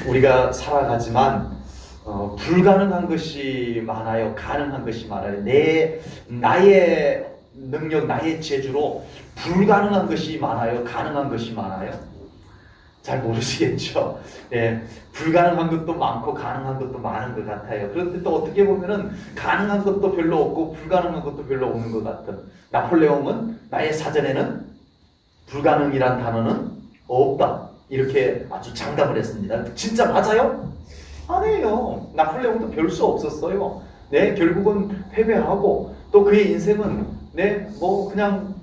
우리가 살아가지만 불가능한 것이 많아요. 가능한 것이 많아요. 나의 능력, 나의 재주로 불가능한 것이 많아요. 가능한 것이 많아요. 잘 모르시겠죠. 예, 불가능한 것도 많고 가능한 것도 많은 것 같아요. 그런데 또 어떻게 보면은 가능한 것도 별로 없고 불가능한 것도 별로 없는 것 같은. 나폴레옹은 나의 사전에는 불가능이란 단어는 없다. 이렇게 아주 장담을 했습니다. 진짜 맞아요? 아니에요. 나폴레옹도 별 수 없었어요. 네, 결국은 패배하고 또 그의 인생은 그냥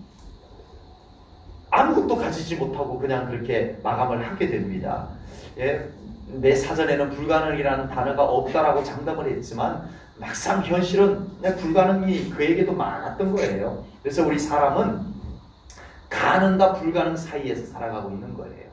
아무것도 가지지 못하고 그냥 그렇게 마감을 하게 됩니다. 예, 내 사전에는 불가능이라는 단어가 없다라고 장담을 했지만 막상 현실은 불가능이 그에게도 많았던 거예요. 그래서 우리 사람은 가능과 불가능 사이에서 살아가고 있는 거예요.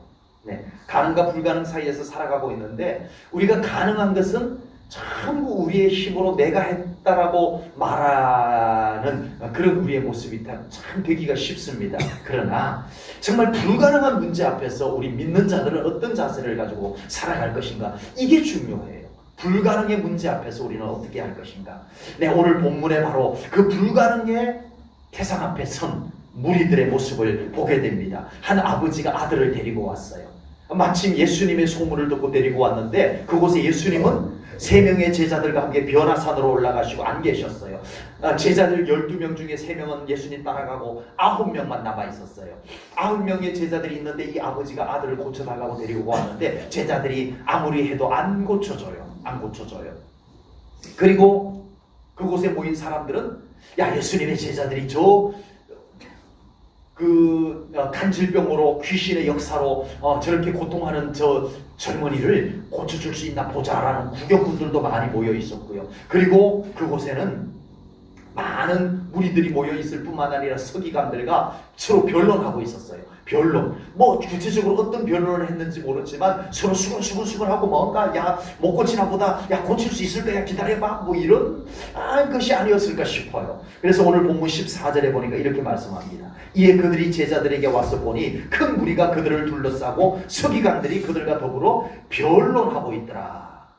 네, 가능과 불가능 사이에서 살아가고 있는데 우리가 가능한 것은 전부 우리의 힘으로 내가 했다라고 말하는 그런 우리의 모습이 참 되기가 쉽습니다. 그러나 정말 불가능한 문제 앞에서 우리 믿는 자들은 어떤 자세를 가지고 살아갈 것인가, 이게 중요해요. 불가능의 문제 앞에서 우리는 어떻게 할 것인가. 네, 오늘 본문에 바로 그 불가능의 태산 앞에 선 무리들의 모습을 보게 됩니다. 한 아버지가 아들을 데리고 왔어요. 마침 예수님의 소문을 듣고 데리고 왔는데 그곳에 예수님은 3명의 제자들과 함께 변화산으로 올라가시고 안 계셨어요. 제자들 12명 중에 3명은 예수님 따라가고 9명만 남아 있었어요. 9명의 제자들이 있는데 이 아버지가 아들을 고쳐달라고 데리고 왔는데 제자들이 아무리 해도 안 고쳐줘요. 그리고 그곳에 모인 사람들은 야, 예수님의 제자들이 간질병으로 귀신의 역사로 저렇게 고통하는 저 젊은이를 고쳐줄 수 있나 보자라는 구경꾼들도 많이 모여 있었고요. 그리고 그곳에는 많은 무리들이 모여 있을 뿐만 아니라 서기관들과 서로 변론하고 있었어요. 변론. 구체적으로 어떤 변론을 했는지 모르지만 서로 수근수근하고 뭔가 못 고치나 보다. 고칠 수 있을 거야. 기다려봐. 이런 것이 아니었을까 싶어요. 그래서 오늘 본문 14절에 보니까 이렇게 말씀합니다. 이에 그들이 제자들에게 와서 보니 큰 무리가 그들을 둘러싸고 서기관들이 그들과 더불어 변론하고 있더라.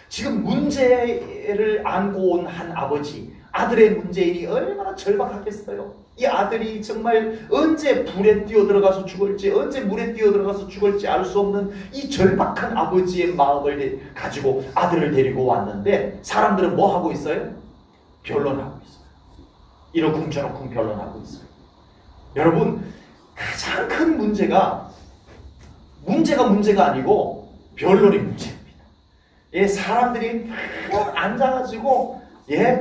지금 문제를 안고 온 한 아버지, 아들의 문제인이 얼마나 절박하겠어요. 이 아들이 정말 언제 불에 뛰어들어가서 죽을지, 언제 물에 뛰어들어가서 죽을지 알 수 없는 이 절박한 아버지의 마음을 가지고 아들을 데리고 왔는데 사람들은 뭐 하고 있어요? 변론하고 있어요. 이러쿵 저러쿵 변론하고 있어요. 여러분, 가장 큰 문제가 아니고 변론이 문제입니다. 사람들이 막 앉아가지고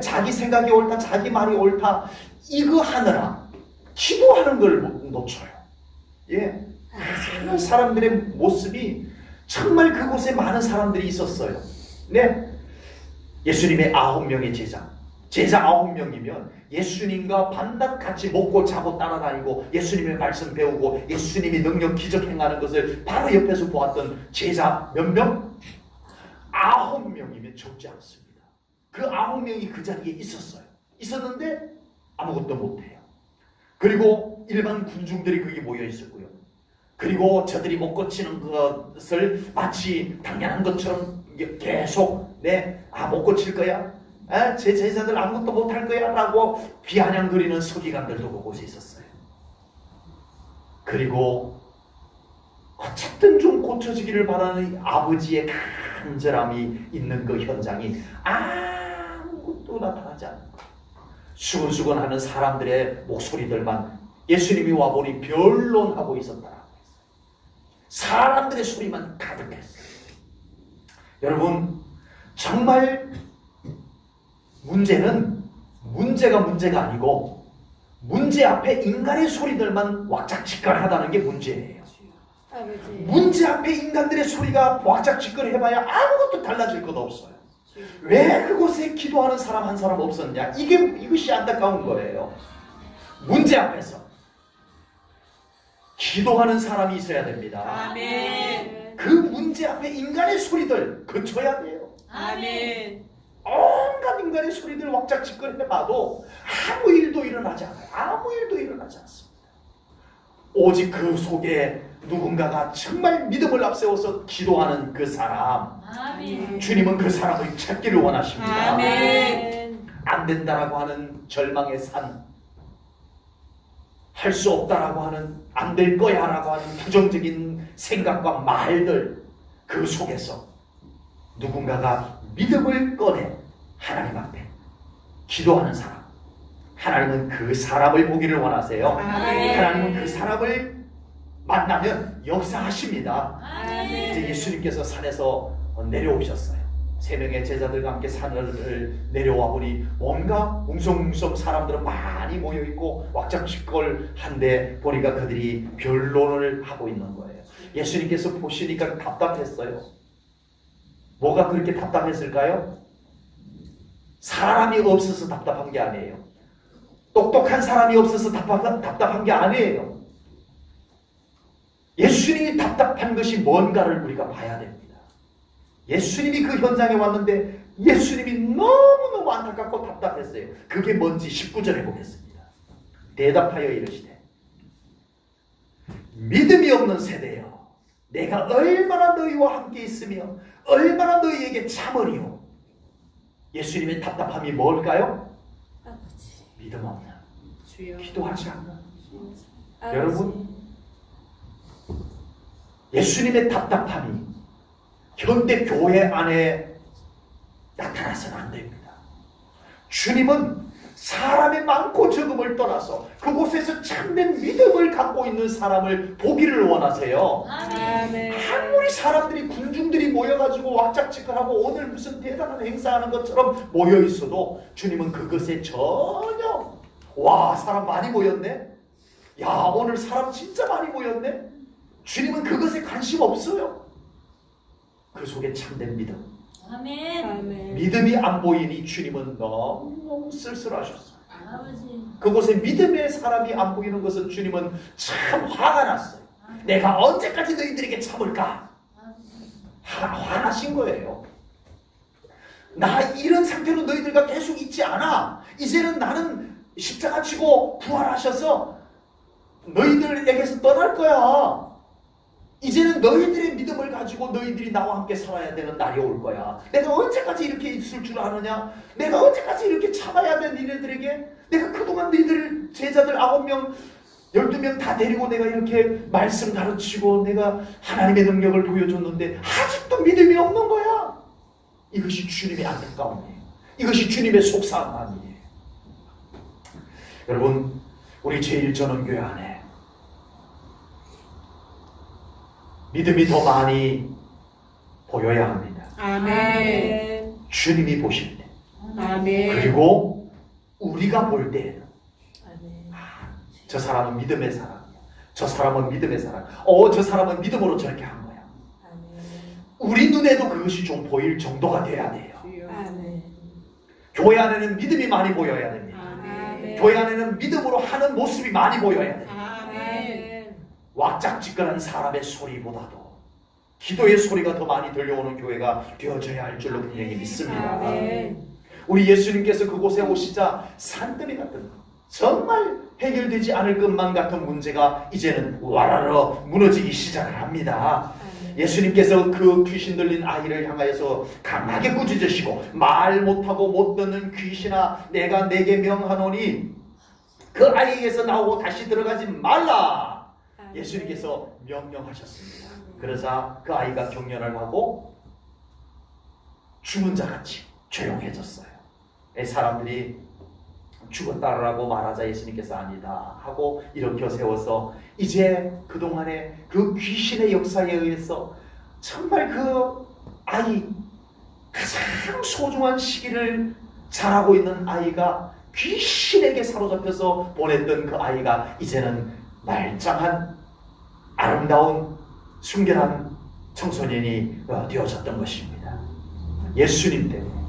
자기 생각이 옳다, 자기 말이 옳다, 이거 하느라 기도하는 걸 놓쳐요. 사람들의 모습이 정말 그곳에 많은 사람들이 있었어요. 예수님의 9명의 제자 9명이면 예수님과 반드같이 먹고 자고 따라다니고 예수님의 말씀 배우고 예수님이 능력 기적 행하는 것을 바로 옆에서 보았던 제자 몇 명? 9명이면 적지 않습니다. 그 9명이 그 자리에 있었는데 아무것도 못해요. 그리고 일반 군중들이 거기 모여 있었고요. 그리고 저들이 못 고치는 것을 마치 당연한 것처럼 계속 못 고칠 거야? 제 제자들 아무것도 못할 거야? 라고 비아냥거리는 서기관들도 그곳에 있었어요. 그리고 어쨌든 좀 고쳐지기를 바라는 아버지의 간절함이 있는 그 현장이 아무것도 나타나지 않는 거예요. 수근수근하는 사람들의 목소리들만 예수님이 와보니 변론하고 있었다. 사람들의 소리만 가득했어요. 여러분, 정말 문제가 아니고 문제 앞에 인간의 소리들만 왁작지껄하다는 게 문제예요. 문제 앞에 인간들의 소리가 왁작지껄해봐야 아무것도 달라질 것 없어요. 왜 그곳에 기도하는 사람 한 사람 없었냐? 이것이 안타까운 거예요. 문제 앞에서 기도하는 사람이 있어야 됩니다. 아멘. 그 문제 앞에 인간의 소리들 그쳐야 돼요. 아멘. 온갖 인간의 소리들 왁작지껄해봐도 아무 일도 일어나지 않아요. 아무 일도 일어나지 않습니다. 오직 그 속에 누군가가 정말 믿음을 앞세워서 기도하는 그 사람, 아멘. 주님은 그 사람을 찾기를 원하십니다. 아멘. 안 된다라고 하는 절망의 산, 할 수 없다라고 하는, 안 될 거야 라고 하는 부정적인 생각과 말들, 그 속에서 누군가가 믿음을 꺼내 하나님 앞에 기도하는 사람, 하나님은 그 사람을 보기를 원하세요. 아멘. 하나님은 그 사람을 만나면 역사하십니다. 아멘. 이제 예수님께서 산에서 내려오셨어요. 3명의 제자들과 함께 산을 내려와 보니 뭔가 웅성웅성 사람들은 많이 모여있고 왁자지껄한데 보니까 그들이 변론을 하고 있는 거예요. 예수님께서 보시니까 답답했어요. 뭐가 그렇게 답답했을까요? 사람이 없어서 답답한 게 아니에요. 똑똑한 사람이 없어서 답답한 게 아니에요. 예수님이 답답한 것이 뭔가를 우리가 봐야 됩니다. 예수님이 그 현장에 왔는데 예수님이 너무너무 안타깝고 답답했어요. 그게 뭔지 19절에 보겠습니다. 대답하여 이르시되 믿음이 없는 세대여, 내가 얼마나 너희와 함께 있으며 얼마나 너희에게 참으리요. 예수님의 답답함이 뭘까요? 아버지. 믿음 없는, 주여. 기도하지 않는. 아버지. 여러분, 예수님의 답답함이 현대 교회 안에 나타나서는 안 됩니다. 주님은 사람의 많고 적음을 떠나서 그곳에서 참된 믿음을 갖고 있는 사람을 보기를 원하세요. 아멘. 아무리 사람들이, 군중들이 모여가지고 왁작지껄하고 오늘 무슨 대단한 행사하는 것처럼 모여있어도 주님은 그것에 전혀, 와, 사람 많이 모였네? 야, 오늘 사람 진짜 많이 모였네? 주님은 그것에 관심 없어요. 그 속에 참된 믿음, 아멘. 아멘. 믿음이 안 보이니 주님은 너무너무 쓸쓸하셨어요. 아버지. 그곳에 믿음의 사람이 안 보이는 것은 주님은 참 화가 났어요. 내가 언제까지 너희들에게 참을까? 화나신 거예요. 나 이런 상태로 너희들과 계속 있지 않아. 이제는 나는 십자가 지고 부활하셔서 너희들에게서 떠날 거야. 이제는 너희들의 믿음을 가지고 너희들이 나와 함께 살아야 되는 날이 올 거야. 내가 언제까지 이렇게 있을 줄 아느냐? 내가 언제까지 이렇게 참아야 돼 니네들에게? 내가 그동안 너희들 제자들 9명 12명 다 데리고 내가 이렇게 말씀 가르치고 내가 하나님의 능력을 보여줬는데 아직도 믿음이 없는 거야. 이것이 주님의 안타까움이에요. 이것이 주님의 속상함이에요. 여러분, 우리 제1전원교회 안에 믿음이 더 많이 보여야 합니다. 아멘. 주님이 보실 때. 아멘. 그리고 우리가 볼 때에는 아멘. 저 사람은 믿음의 사람이야. 저 사람은 믿음의 사람. 저 사람은 믿음으로 저렇게 한 거야. 아멘. 우리 눈에도 그것이 좀 보일 정도가 돼야 돼요. 아멘. 교회 안에는 믿음이 많이 보여야 됩니다. 아멘. 교회 안에는 믿음으로 하는 모습이 많이 보여야 됩니다. 아멘. 왁작지껄한 사람의 소리보다도 기도의 소리가 더 많이 들려오는 교회가 되어져야 할 줄로 분명히 믿습니다. 아멘. 우리 예수님께서 그곳에 오시자 산더미 같은 정말 해결되지 않을 것만 같은 문제가 이제는 와라라 무너지기 시작을 합니다. 예수님께서 그 귀신 들린 아이를 향하여서 강하게 꾸짖으시고 말 못하고 못 듣는 귀신아 내가 내게 명하노니 그 아이에게서 나오고 다시 들어가지 말라. 예수님께서 명령하셨습니다. 그러자 그 아이가 경련을 하고 죽은 자같이 조용해졌어요. 사람들이 죽었다라고 말하자 예수님께서 아니다 하고 일으켜 세워서 이제 그동안에 그 귀신의 역사에 의해서 정말 그 아이, 가장 소중한 시기를 자라고 있는 아이가 귀신에게 사로잡혀서 보냈던 그 아이가 이제는 말짱한 아름다운 순결한 청소년이 되어졌던 것입니다. 예수님 때문에.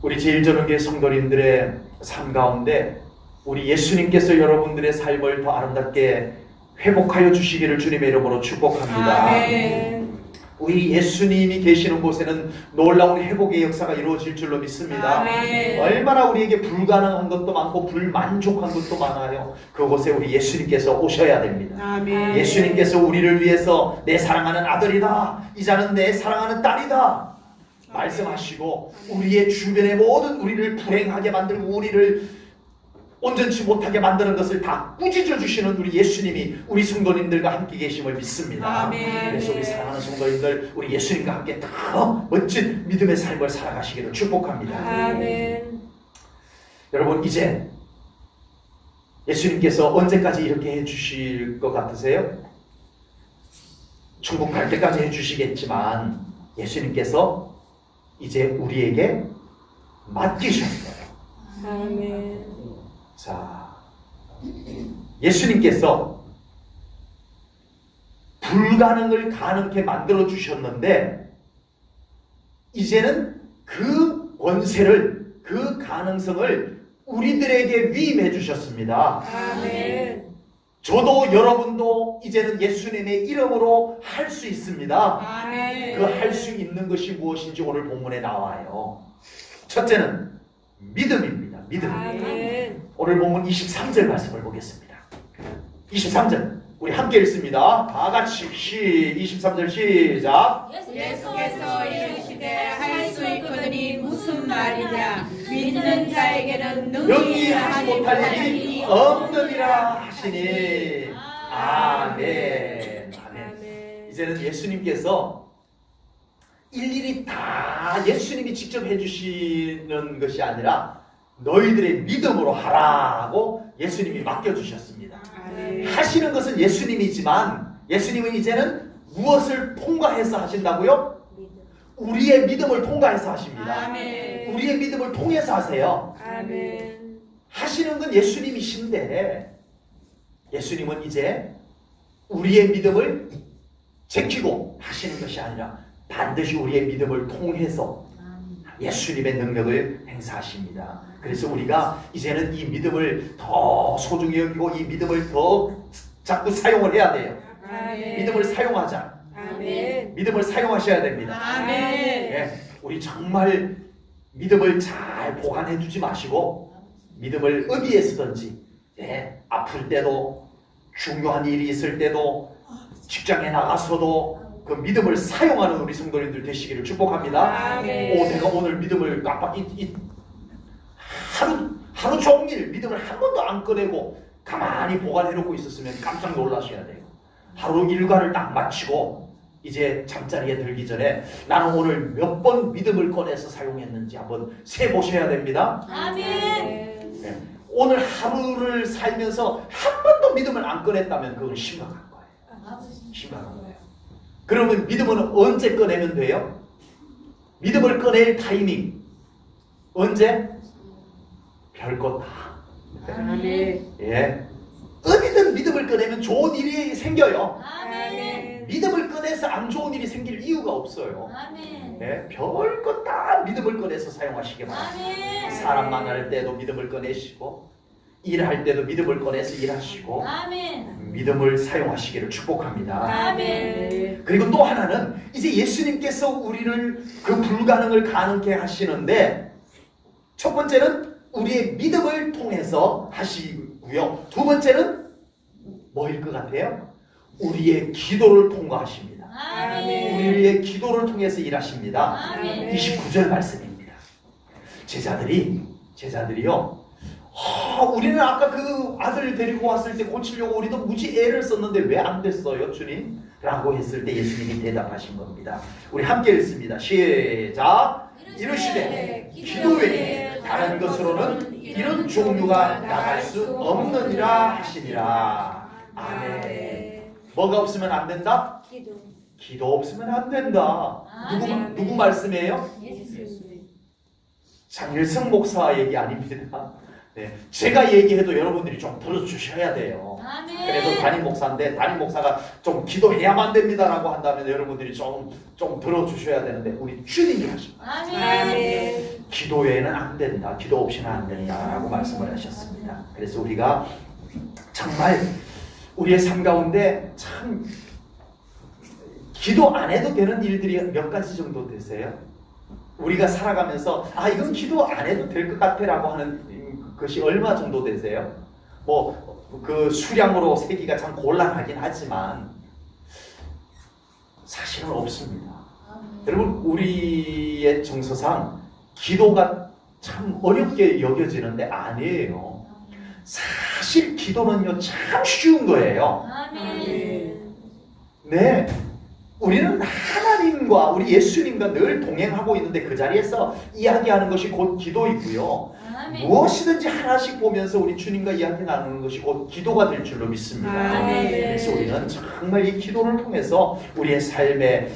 우리 제1전원교회 성도님들의 삶 가운데 우리 예수님께서 여러분들의 삶을 더 아름답게 회복하여 주시기를 주님의 이름으로 축복합니다. 아멘. 우리 예수님이 계시는 곳에는 놀라운 회복의 역사가 이루어질 줄로 믿습니다. 아멘. 얼마나 우리에게 불가능한 것도 많고 불만족한 것도 많아요. 그곳에 우리 예수님께서 오셔야 됩니다. 아멘. 예수님께서 우리를 위해서 내 사랑하는 아들이다, 이 자는 내 사랑하는 딸이다 말씀하시고 우리의 주변의 모든 우리를 불행하게 만들고 우리를 온전치 못하게 만드는 것을 다 꾸짖어 주시는 우리 예수님이 우리 성도님들과 함께 계심을 믿습니다. 아멘. 그래서 우리 사랑하는 성도님들, 우리 예수님과 함께 더 멋진 믿음의 삶을 살아가시기를 축복합니다. 아멘. 여러분, 이제 예수님께서 언제까지 이렇게 해주실 것 같으세요? 천국 갈 때까지 해주시겠지만 예수님께서 이제 우리에게 맡기셨어요. 아멘. 자, 예수님께서 불가능을 가능케 만들어 주셨는데 이제는 그 권세를, 그 가능성을 우리들에게 위임해 주셨습니다. 아멘. 저도 여러분도 이제는 예수님의 이름으로 할 수 있습니다. 아멘. 그 할 수 있는 것이 무엇인지 오늘 본문에 나와요. 첫째는 믿음입니다. 믿음. 아멘. 오늘 본문 23절 말씀을 보겠습니다. 23절 우리 함께 읽습니다. 다 같이 23절 시작. 예수께서 이르시되 할 수 있거든이 무슨 말이냐 믿는 자에게는 능히 하지 못할 일이 없느니라 하시니. 아멘. 아멘. 아멘. 이제는 예수님께서 일일이 다 예수님이 직접 해주시는 것이 아니라 너희들의 믿음으로 하라고 예수님이 맡겨주셨습니다. 아멘. 하시는 것은 예수님이지만 예수님은 이제는 무엇을 통과해서 하신다고요? 우리의 믿음을 통과해서 하십니다. 아멘. 우리의 믿음을 통해서 하세요. 아멘. 하시는 건 예수님이신데 예수님은 이제 우리의 믿음을 지키고 하시는 것이 아니라 반드시 우리의 믿음을 통해서 예수님의 능력을 행사하십니다. 그래서 우리가 이제는 이 믿음을 더 소중히 여기고 이 믿음을 더 자꾸 사용을 해야 돼요. 아멘. 믿음을 사용하자. 아멘. 믿음을 사용하셔야 됩니다. 아멘. 예, 우리 정말 믿음을 잘 보관해 두지 마시고 믿음을 어디에 쓰든지 아플 때도 중요한 일이 있을 때도 직장에 나가서도 그 믿음을 사용하는 우리 성도님들 되시기를 축복합니다. 아멘. 내가 오늘 믿음을 깜빡 하루 종일 믿음을 한 번도 안 꺼내고 가만히 보관해 놓고 있었으면 깜짝 놀라셔야 돼요. 하루 일과를 딱 마치고 이제 잠자리에 들기 전에 나는 오늘 몇 번 믿음을 꺼내서 사용했는지 한번 세보셔야 됩니다. 아멘. 네. 오늘 하루를 살면서 한 번도 믿음을 안 꺼냈다면 그건 심각한 거예요. 심각한 거예요. 그러면 믿음은 언제 꺼내면 돼요? 믿음을 꺼낼 타이밍 언제? 별것 다. 아멘. 예. 어디든 믿음을 꺼내면 좋은 일이 생겨요. 아멘. 믿음을 꺼내서 안 좋은 일이 생길 이유가 없어요. 아멘. 예. 별것 다 믿음을 꺼내서 사용하시기 바랍니다. 아멘. 사람 만날 때도 믿음을 꺼내시고 일할 때도 믿음을 꺼내서 일하시고 아멘. 믿음을 사용하시기를 축복합니다. 아멘. 그리고 또 하나는 이제 예수님께서 우리를 그 불가능을 가능케 하시는데 첫 번째는 우리의 믿음을 통해서 하시고요. 두 번째는 뭐일 것 같아요? 우리의 기도를 통과하십니다. 아멘. 우리의 기도를 통해서 일하십니다. 아멘. 29절 말씀입니다. 제자들이요. 우리는 아까 그 아들 데리고 왔을 때 고치려고 우리도 무지 애를 썼는데 왜 안 됐어요, 주님? 라고 했을 때 예수님이 대답하신 겁니다. 우리 함께 읽습니다. 시작! 이르시되 기도 외에 다른 것으로는 이런 종류가 나갈 수 없느니라 하시니라. 아멘. 뭐가 없으면 안 된다? 기도 없으면 안 된다. 누구 말씀이에요? 장일성 목사 얘기 아닙니다. 네, 제가 얘기해도 여러분들이 좀 들어주셔야 돼요. 아멘. 그래도 담임 목사인데 담임 목사가 좀 기도해야만 됩니다라고 한다면 여러분들이 좀 들어주셔야 되는데 우리 주님이 하신 말. 아멘. 기도 외에는 안 된다. 기도 없이는 안 된다라고 말씀을 하셨습니다. 그래서 우리가 정말 우리의 삶 가운데 참 기도 안 해도 되는 일들이 몇 가지 정도 되세요? 우리가 살아가면서 이건 기도 안 해도 될 것 같아 라고 하는 것이 얼마 정도 되세요? 그 수량으로 세기가 참 곤란하긴 하지만 사실은 없습니다. 여러분, 우리의 정서상 기도가 참 어렵게 여겨지는데 아니에요. 사실 기도는요 참 쉬운 거예요. 네, 우리는 하나님과 우리 예수님과 늘 동행하고 있는데 그 자리에서 이야기하는 것이 곧 기도이고요. 무엇이든지 하나씩 보면서 우리 주님과 이야기 나누는 것이 곧 기도가 될 줄로 믿습니다. 그래서 우리는 정말 이 기도를 통해서 우리의 삶의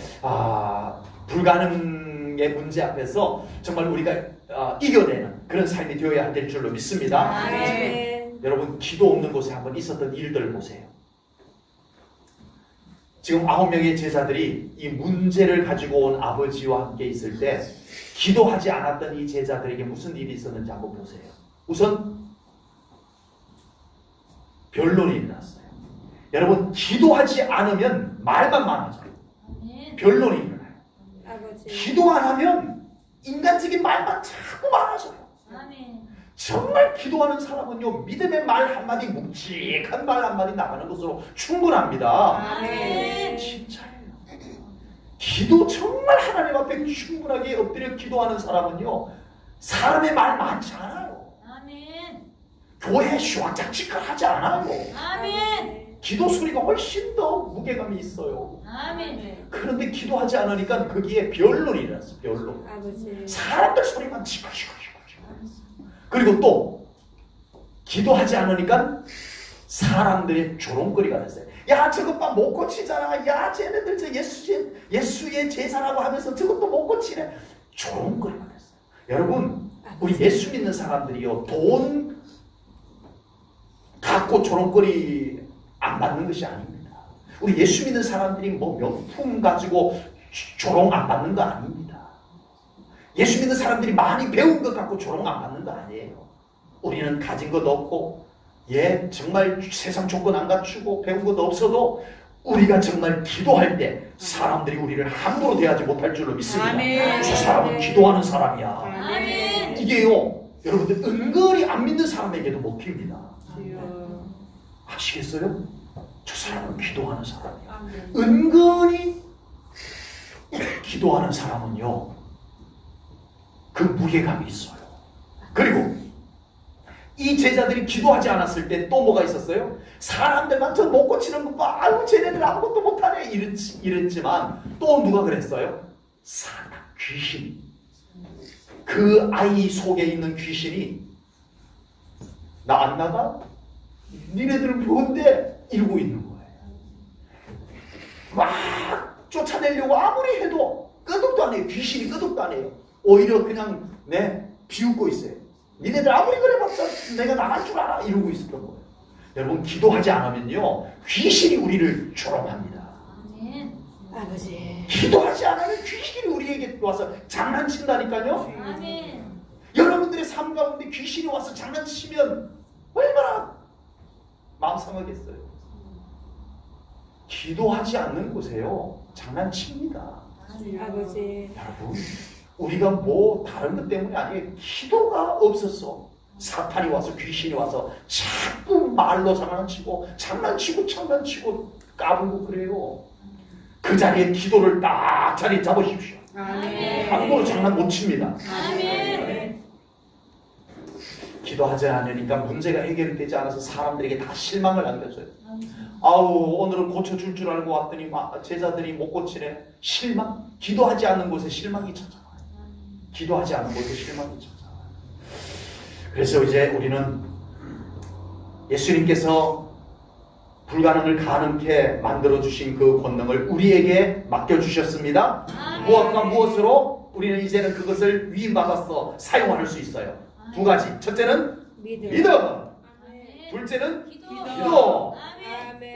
불가능의 문제 앞에서 정말 우리가 이겨내는 그런 삶이 되어야 될 줄로 믿습니다. 여러분, 기도 없는 곳에 한번 있었던 일들 보세요. 지금 9명의 제자들이 이 문제를 가지고 온 아버지와 함께 있을 때 기도하지 않았던 이 제자들에게 무슨 일이 있었는지 한번 보세요. 우선 변론이 일어났어요. 여러분, 기도하지 않으면 말만 많아져요. 변론이 일어나요. 기도 안 하면 인간적인 말만 자꾸 많아져요. 정말 기도하는 사람은요, 믿음의 말 한마디, 묵직한 말 한마디 나가는 것으로 충분합니다. 진짜예요. 기도 정말 하나님 앞에 충분하게 엎드려 기도하는 사람은요, 사람의 말 많지 않아요. 교회 슈악짝지껄 하지 않아요. 기도 소리가 훨씬 더 무게감이 있어요. 그런데 기도하지 않으니까 거기에 변론이 일어났어요. 변론. 사람들 소리만 지글지글. 그리고 또 기도하지 않으니까 사람들의 조롱거리가 됐어요. 야, 저것 봐, 못 고치잖아. 야, 쟤네들 저 예수의 제사라고 하면서 저것도 못 고치네. 조롱거리가 됐어요. 여러분, 우리 예수 믿는 사람들이요, 돈 갖고 조롱거리 안 받는 것이 아닙니다. 우리 예수 믿는 사람들이 뭐 명품 가지고 조롱 안 받는 거 아닙니다. 예수 믿는 사람들이 많이 배운 것 갖고 조롱 안 받는 거 아니에요. 우리는 가진 것도 없고, 정말 세상 조건 안 갖추고 배운 것도 없어도 우리가 정말 기도할 때 사람들이 우리를 함부로 대하지 못할 줄로 믿습니다. 저 사람은 기도하는 사람이야. 이게요, 여러분들 은근히 안 믿는 사람에게도 먹힙니다. 아시겠어요? 저 사람은 기도하는 사람이야. 은근히 기도하는 사람은요, 그 무게감이 있어요. 그리고 이 제자들이 기도하지 않았을 때 또 뭐가 있었어요? 사람들만 저 못 고치는 거 봐. 아유, 쟤네들 아무것도 못하네. 이랬지만 또 누가 그랬어요? 사탄, 귀신. 그 아이 속에 있는 귀신이 나 안 나가? 니네들 뭔데? 이러고 있는 거예요. 막 쫓아내려고 아무리 해도 끄덕도 안 해요. 귀신이 끄덕도 안 해요. 오히려 그냥 비웃고 있어요. 니네들 아무리 그래봤자 내가 나갈 줄 알아. 이러고 있었던 거예요. 여러분, 기도하지 않으면요, 귀신이 우리를 조롱합니다. 아버지. 기도하지 않으면 귀신이 우리에게 와서 장난친다니까요. 여러분들의 삶 가운데 귀신이 와서 장난치면 얼마나 마음 상하겠어요. 기도하지 않는 곳에요, 장난칩니다. 아버지. 여러분, 우리가 뭐 다른 것 때문이 아니에요. 기도가 없었어. 사탄이 와서, 귀신이 와서 자꾸 말로 장난치고 까불고 그래요. 그 자리에 기도를 딱 자리 잡으십시오. 함부로 장난 못 칩니다. 기도하지 않으니까 문제가 해결되지 않아서 사람들에게 다 실망을 안겨줘요. 아우, 오늘은 고쳐줄 줄 알고 왔더니 제자들이 못 고치네. 실망? 기도하지 않는 곳에 실망이 찾아와요. 기도하지 않는 곳에 실망이 찾아와요. 그래서 이제 우리는 예수님께서 불가능을 가능케 만들어주신 그 권능을 우리에게 맡겨주셨습니다. 무엇과 무엇으로? 우리는 이제는 그것을 위임받아서 사용할 수 있어요. 두 가지. 첫째는 믿음. 둘째는 기도.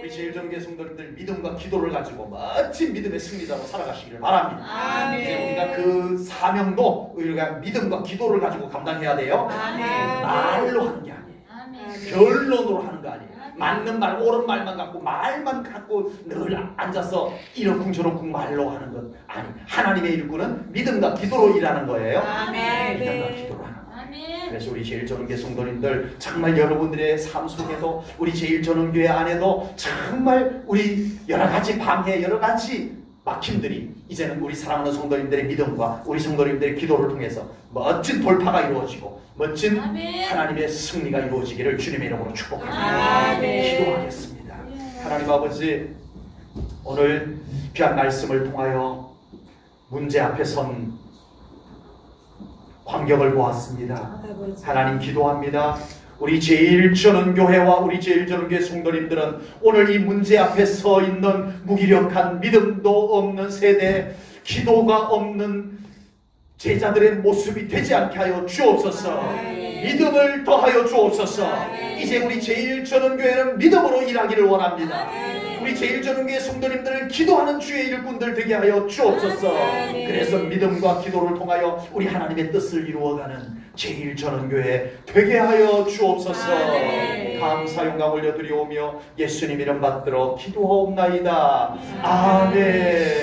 우리 제일정교회 성도님들 믿음과 기도를 가지고 멋진 믿음의 승리자로 살아가시기를 바랍니다. 이제 우리가 그 사명도 우리가 믿음과 기도를 가지고 감당해야 돼요. 말로 하는 게 아니에요. 변론으로 하는 거 아니에요. 맞는 말, 옳은 말만 갖고 말만 갖고 늘 앉아서 이러쿵저러쿵 말로 하는 것 아니, 하나님의 일꾼은 믿음과 기도로 일하는 거예요. 아멘. 믿음과 기도로 하는 거예요. 그래서 우리 제일전원교회 성도님들 정말 여러분들의 삶 속에도 우리 제일전원교회 안에도 정말 우리 여러 가지 방해, 여러 가지 막힘들이 이제는 우리 사랑하는 성도님들의 믿음과 우리 성도님들의 기도를 통해서 멋진 돌파가 이루어지고 멋진 하나님의 승리가 이루어지기를 주님의 이름으로 축복합니다. 기도하겠습니다. 하나님 아버지, 오늘 귀한 말씀을 통하여 문제 앞에 선 광경을 보았습니다. 하나님 기도합니다. 우리 제일전원교회와 우리 제일전원교회 성도님들은 오늘 이 문제 앞에 서 있는 무기력한 믿음도 없는 세대, 기도가 없는 제자들의 모습이 되지 않게 하여 주옵소서. 믿음을 더하여 주옵소서. 이제 우리 제일전원교회는 믿음으로 일하기를 원합니다. 우리 제일전원교회 성도님들은 기도하는 주의 일꾼들 되게 하여 주옵소서. 그래서 믿음과 기도를 통하여 우리 하나님의 뜻을 이루어가는 제일전원교회 되게 하여 주옵소서. 감사 영광 올려드리오며 예수님 이름 받들어 기도하옵나이다. 아멘.